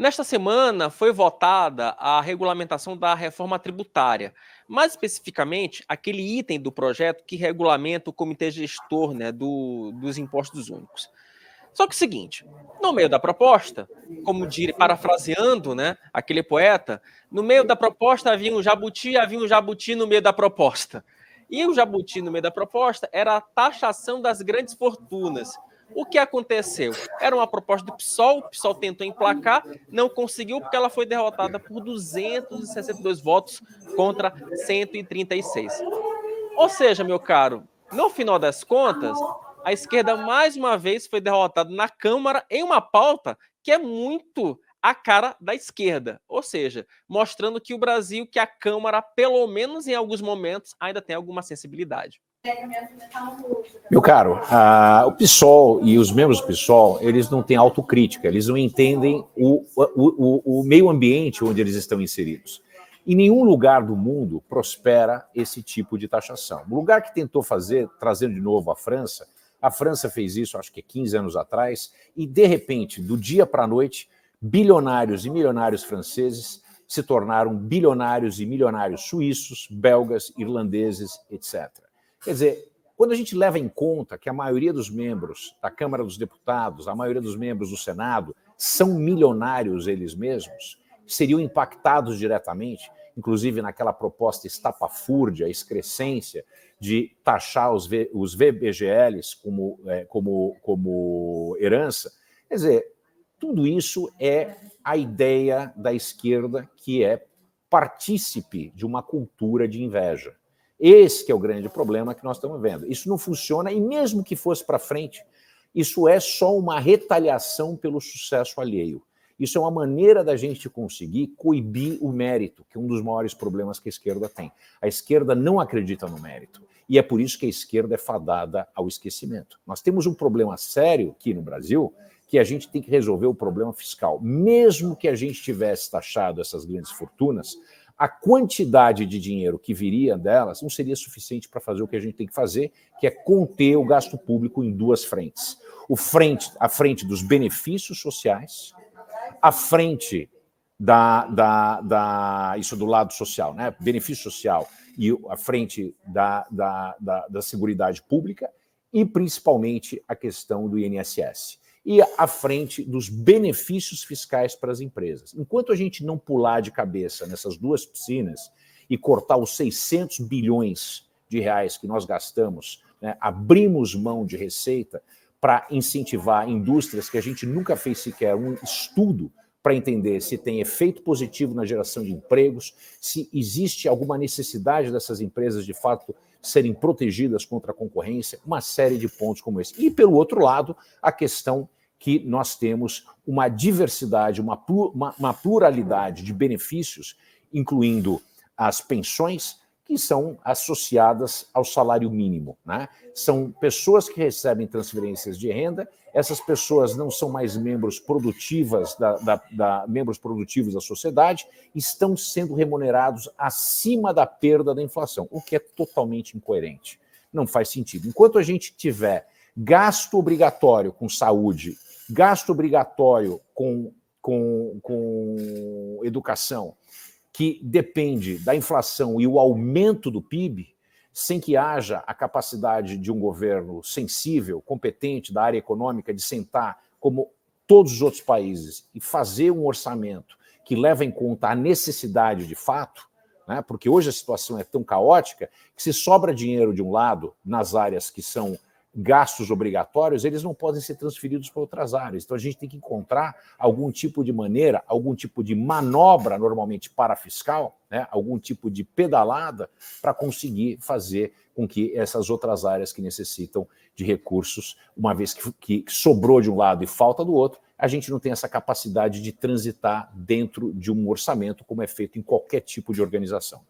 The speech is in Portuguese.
Nesta semana foi votada a regulamentação da reforma tributária, mais especificamente aquele item do projeto que regulamenta o comitê gestor, né, dos impostos únicos. Só que é o seguinte, no meio da proposta, parafraseando, né, aquele poeta, no meio da proposta havia um jabuti no meio da proposta. E o jabuti no meio da proposta era a taxação das grandes fortunas. O que aconteceu? Era uma proposta do PSOL, o PSOL tentou emplacar, não conseguiu porque ela foi derrotada por 262 votos contra 136. Ou seja, meu caro, no final das contas, a esquerda mais uma vez foi derrotada na Câmara em uma pauta que é muito a cara da esquerda. Ou seja, mostrando que o Brasil, que a Câmara, pelo menos em alguns momentos, ainda tem alguma sensibilidade. Meu caro, o PSOL e os membros do PSOL, eles não têm autocrítica, eles não entendem o meio ambiente onde eles estão inseridos. Em nenhum lugar do mundo prospera esse tipo de taxação. O lugar que tentou fazer, trazendo de novo a França fez isso, acho que 15 anos atrás, e de repente, do dia para a noite, bilionários e milionários franceses se tornaram bilionários e milionários suíços, belgas, irlandeses, etc. Quer dizer, quando a gente leva em conta que a maioria dos membros da Câmara dos Deputados, a maioria dos membros do Senado, são milionários eles mesmos, seriam impactados diretamente, inclusive naquela proposta estapafúrdia, excrescência, de taxar os VBGLs como herança. Quer dizer, tudo isso é a ideia da esquerda que é partícipe de uma cultura de inveja. Esse que é o grande problema que nós estamos vendo. Isso não funciona, e mesmo que fosse para frente, isso é só uma retaliação pelo sucesso alheio. Isso é uma maneira da gente conseguir coibir o mérito, que é um dos maiores problemas que a esquerda tem. A esquerda não acredita no mérito, e é por isso que a esquerda é fadada ao esquecimento. Nós temos um problema sério aqui no Brasil, que a gente tem que resolver o problema fiscal. Mesmo que a gente tivesse taxado essas grandes fortunas, a quantidade de dinheiro que viria delas não seria suficiente para fazer o que a gente tem que fazer, que é conter o gasto público em duas frentes. A frente dos benefícios sociais, a frente isso do lado social, né? Benefício social, e a frente da seguridade pública, e principalmente a questão do INSS. E à frente dos benefícios fiscais para as empresas. Enquanto a gente não pular de cabeça nessas duas piscinas e cortar os 600 bilhões de reais que nós gastamos, né, abrimos mão de receita para incentivar indústrias que a gente nunca fez sequer um estudo para entender se tem efeito positivo na geração de empregos, se existe alguma necessidade dessas empresas, de fato, serem protegidas contra a concorrência, uma série de pontos como esse. E, pelo outro lado, a questão que nós temos uma diversidade, uma pluralidade de benefícios, incluindo as pensões, que são associadas ao salário mínimo, né? São pessoas que recebem transferências de renda, essas pessoas não são mais membros produtivos da sociedade, estão sendo remunerados acima da perda da inflação, o que é totalmente incoerente. Não faz sentido. Enquanto a gente tiver gasto obrigatório com saúde, gasto obrigatório com educação, que depende da inflação e o aumento do PIB, sem que haja a capacidade de um governo sensível, competente da área econômica, de sentar como todos os outros países e fazer um orçamento que leva em conta a necessidade de fato, né? Porque hoje a situação é tão caótica que, se sobra dinheiro de um lado nas áreas que são gastos obrigatórios, eles não podem ser transferidos para outras áreas. Então a gente tem que encontrar algum tipo de maneira, algum tipo de manobra, normalmente parafiscal, né, algum tipo de pedalada, para conseguir fazer com que essas outras áreas que necessitam de recursos, uma vez que sobrou de um lado e falta do outro, a gente não tem essa capacidade de transitar dentro de um orçamento, como é feito em qualquer tipo de organização.